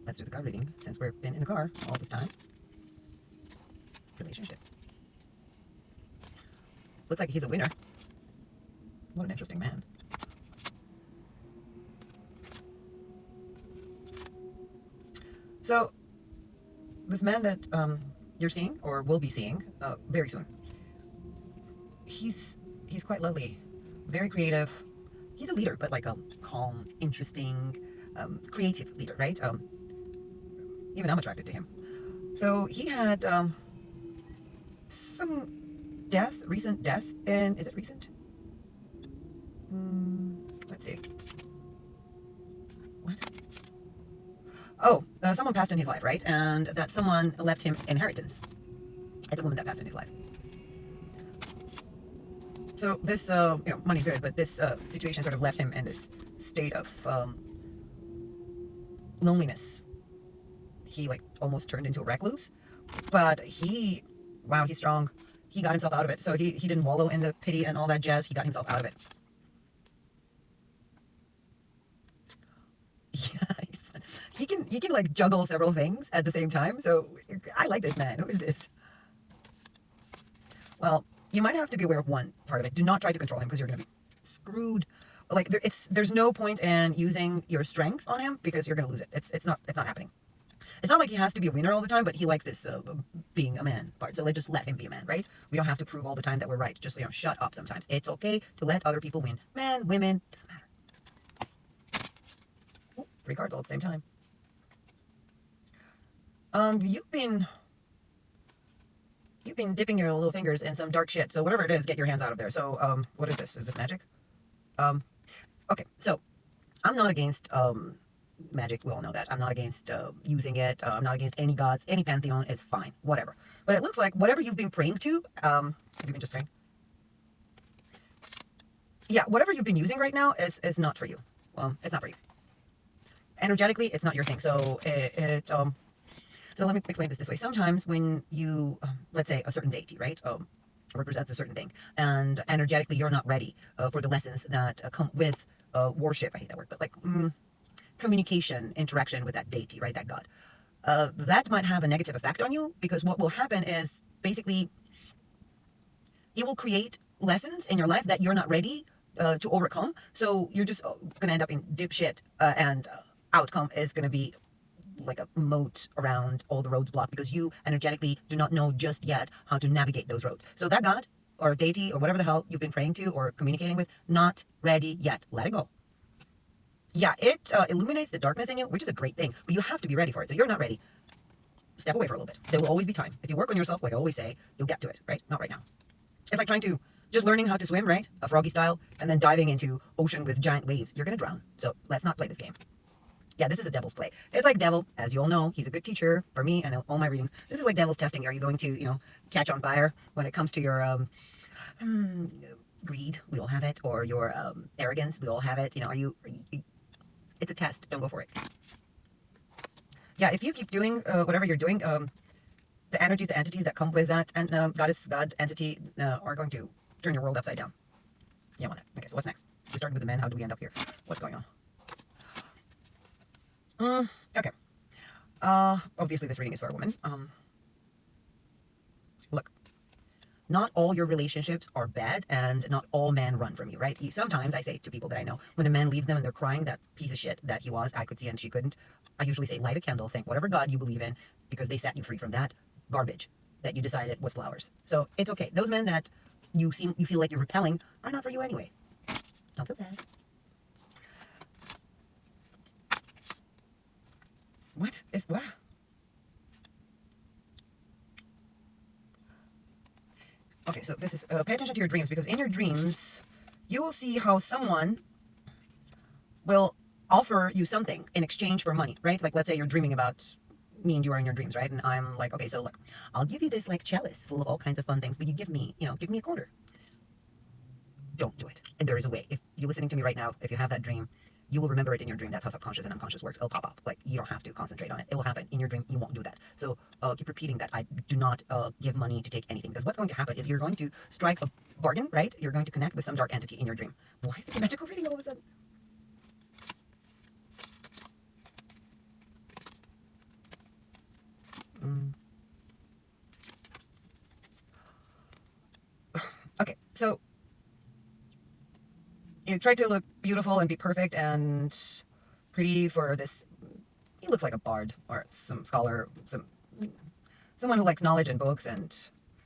let's do the card reading since we've been in the car all this time. Relationship. Looks like he's a winner. What an interesting man. So, this man that you're seeing, or will be seeing, very soon, he's quite lovely, very creative. He's a leader, but like a calm, interesting, creative leader, right? Even I'm attracted to him. So he had some recent death, and is it recent? Let's see. What? Oh, someone passed in his life, right? And that someone left him inheritance. It's a woman that passed in his life. So this, money's good, but this situation sort of left him in this state of loneliness. He like almost turned into a recluse, but wow, he's strong. He got himself out of it. So he didn't wallow in the pity and all that jazz. He got himself out of it. Yeah, he's fun. He can like juggle several things at the same time. So I like this man. Who is this? Well, you might have to be aware of one part of it. Do not try to control him because you're going to be screwed. Like there's no point in using your strength on him because you're going to lose it. It's not happening. It's not like he has to be a winner all the time, but he likes this being a man part. So just let him be a man, right? We don't have to prove all the time that we're right. Just shut up sometimes. It's okay to let other people win. Men, women, doesn't matter. Ooh, 3 cards all at the same time. You've been dipping your little fingers in some dark shit. So whatever it is, get your hands out of there. So what is this? Is this magic? Okay. So I'm not against magic. We all know that. I'm not against using it. I'm not against any gods. Any pantheon is fine. Whatever. But it looks like whatever you've been praying to, have you been just praying? Yeah, whatever you've been using right now is not for you. It's not for you. Energetically, it's not your thing. So so let me explain this way. Sometimes when you, let's say a certain deity, right, represents a certain thing, and energetically you're not ready for the lessons that come with worship. I hate that word, but like communication, interaction with that deity, right, that god. That might have a negative effect on you because what will happen is basically it will create lessons in your life that you're not ready to overcome. So you're just going to end up in dipshit and outcome is going to be like a moat around all the roads blocked because you energetically do not know just yet how to navigate those roads. So that god or deity or whatever the hell you've been praying to or communicating with, not ready yet. Let it go. Yeah, it illuminates the darkness in you, which is a great thing, but you have to be ready for it. So you're not ready. Step away for a little bit. There will always be time. If you work on yourself, like I always say, you'll get to it, right? Not right now. It's like just learning how to swim, right? A froggy style, and then diving into ocean with giant waves. You're going to drown. So let's not play this game. Yeah, this is the devil's play. It's like devil, as you all know, he's a good teacher for me and all my readings. This is like devil's testing. Are you going to, catch on fire when it comes to your greed? We all have it. Or your arrogance. We all have it. Are you it's a test. Don't go for it. Yeah, if you keep doing whatever you're doing, the energies, the entities that come with that and god entity are going to turn your world upside down. You don't want that. Okay, so what's next? We started with the men. How do we end up here? What's going on? Okay. Obviously this reading is for a woman. Look, not all your relationships are bad and not all men run from you, right? Sometimes I say to people that I know, when a man leaves them and they're crying, that piece of shit that he was, I could see and she couldn't, I usually say, light a candle, think whatever God you believe in, because they set you free from that garbage that you decided was flowers. So it's okay. Those men that you feel like you're repelling are not for you anyway. Don't feel bad. What? What? Okay, so this is, pay attention to your dreams, because in your dreams, you will see how someone will offer you something in exchange for money, right? Like, let's say you're dreaming about me and you are in your dreams, right? And I'm like, okay, so look, I'll give you this like chalice full of all kinds of fun things, but you give me a quarter. Don't do it. And there is a way. If you're listening to me right now, if you have that dream, you will remember it in your dream. That's how subconscious and unconscious works. It'll pop up. Like, you don't have to concentrate on it. It will happen in your dream. You won't do that. So keep repeating that. I do not give money to take anything, because what's going to happen is you're going to strike a bargain, right? You're going to connect with some dark entity in your dream. Why is this a magical reading all of a sudden? So you try to look beautiful and be perfect and pretty for this. He looks like a bard or some scholar, someone who likes knowledge and books and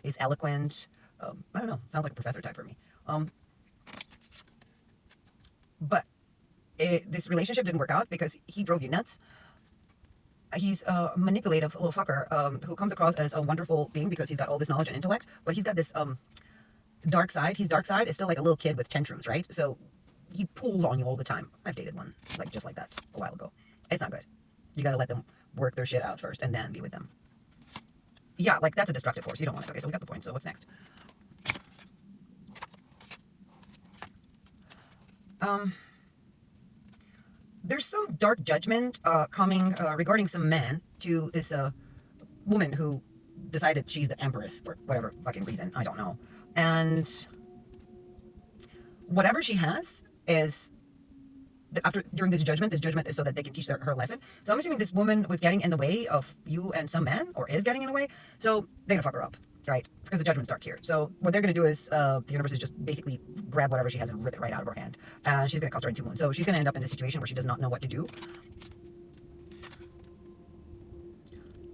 is eloquent. I don't know. Sounds like a professor type for me. But this relationship didn't work out because he drove you nuts. He's a manipulative little fucker who comes across as a wonderful being because he's got all this knowledge and intellect, but he's got this dark side. His dark side is still like a little kid with tantrums, right? So he pulls on you all the time. I've dated one like just like that a while ago. It's not good. You got to let them work their shit out first and then be with them. Yeah, like that's a destructive force. You don't want it. Okay, so we got the point. So what's next? There's some dark judgment coming regarding some man to this woman who decided she's the empress for whatever fucking reason. I don't know. And whatever she has is, during this judgment is so that they can teach her lesson. So I'm assuming this woman was getting in the way of you and some man, or is getting in the way. So they're gonna fuck her up, right? Because the judgment's dark here. So what they're gonna do is the universe is just basically grab whatever she has and rip it right out of her hand. And she's gonna cost her in 2 moons. So she's gonna end up in this situation where she does not know what to do.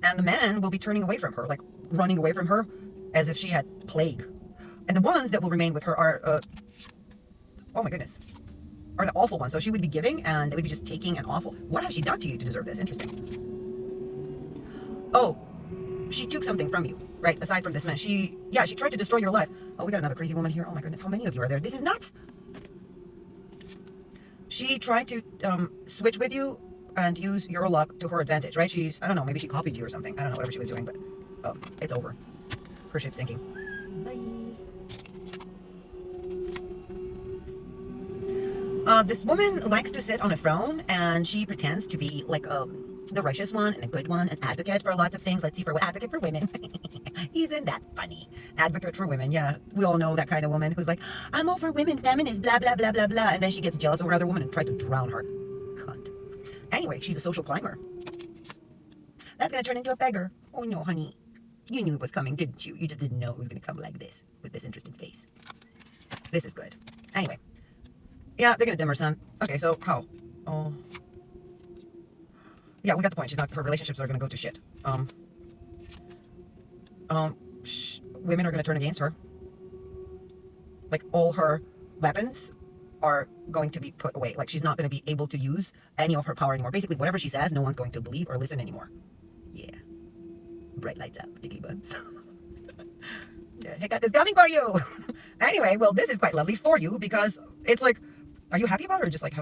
And the man will be turning away from her, like running away from her as if she had plague. And the ones that will remain with her are, oh my goodness, are the awful ones. So she would be giving and they would be just taking an awful. What has she done to you to deserve this? Interesting. Oh, she took something from you, right? Aside from this man, she tried to destroy your life. Oh, we got another crazy woman here. Oh my goodness, how many of you are there? This is nuts. She tried to switch with you and use your luck to her advantage, right? I don't know, maybe she copied you or something. I don't know, whatever she was doing, but it's over. Her ship's sinking. Bye. This woman likes to sit on a throne, and she pretends to be like the righteous one and a good one, an advocate for lots of things. Let's see, for what? Advocate for women. Isn't that funny? Advocate for women, yeah. We all know that kind of woman who's like, I'm all for women, feminist, blah, blah, blah, blah, blah. And then she gets jealous over other women and tries to drown her. Cunt. Anyway, she's a social climber. That's going to turn into a beggar. Oh no, honey. You knew it was coming, didn't you? You just didn't know it was going to come like this, with this interesting face. This is good. Anyway. Yeah, they're going to dim her son. Okay, so how? Oh. Yeah, we got the point. Her relationships are going to go to shit. Women are going to turn against her. Like, all her weapons are going to be put away. Like, she's not going to be able to use any of her power anymore. Basically, whatever she says, no one's going to believe or listen anymore. Yeah. Bright lights out, dicky buns. Yeah, I got this coming for you. Anyway, well, this is quite lovely for you because it's like, are you happy about it or just like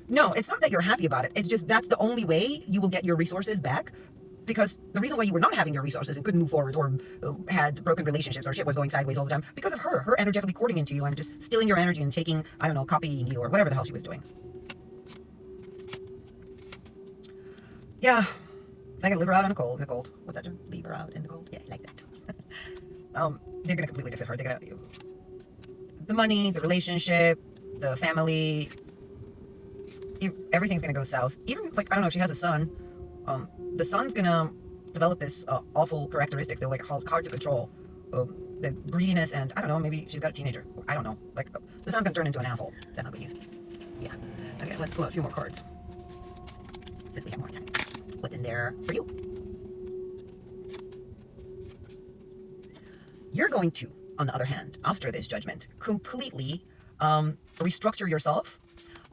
No, it's not that you're happy about it. It's just that's the only way you will get your resources back. Because the reason why you were not having your resources and couldn't move forward or had broken relationships or shit was going sideways all the time, because of her energetically courting into you and just stealing your energy and taking, I don't know, copying you or whatever the hell she was doing. Yeah, I gotta leave her out in the cold. What's that? Leave her out in the cold. Yeah, like that. They're gonna completely defeat her. They're gonna the money, the relationship, the family. Everything's gonna go south. Even like I don't know if she has a son. The son's gonna develop this awful characteristics. They're like hard to control. The greediness and I don't know. Maybe she's got a teenager. I don't know. Like the son's gonna turn into an asshole. That's not good news. Yeah. Okay, let's pull out a few more cards since we have more time. What's in there for you? You're going to, on the other hand, after this judgment, completely restructure yourself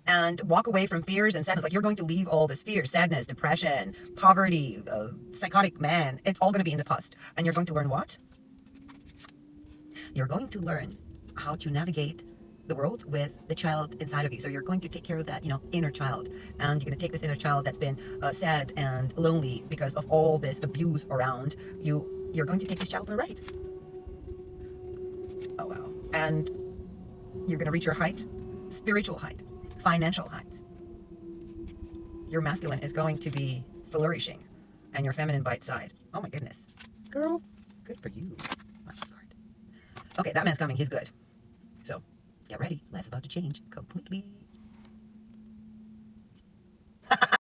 and walk away from fears and sadness. Like you're going to leave all this fear, sadness, depression, poverty, psychotic man. It's all going to be in the past. And you're going to learn what? You're going to learn how to navigate the world with the child inside of you. So you're going to take care of that, inner child. And you're going to take this inner child that's been sad and lonely because of all this abuse around you. You're going to take this child for a ride. Oh, wow. And you're going to reach your height, spiritual height, financial heights. Your masculine is going to be flourishing and your feminine by its side. Oh my goodness. Girl, good for you. Last card. Okay, that man's coming. He's good. So get ready. Life's about to change completely.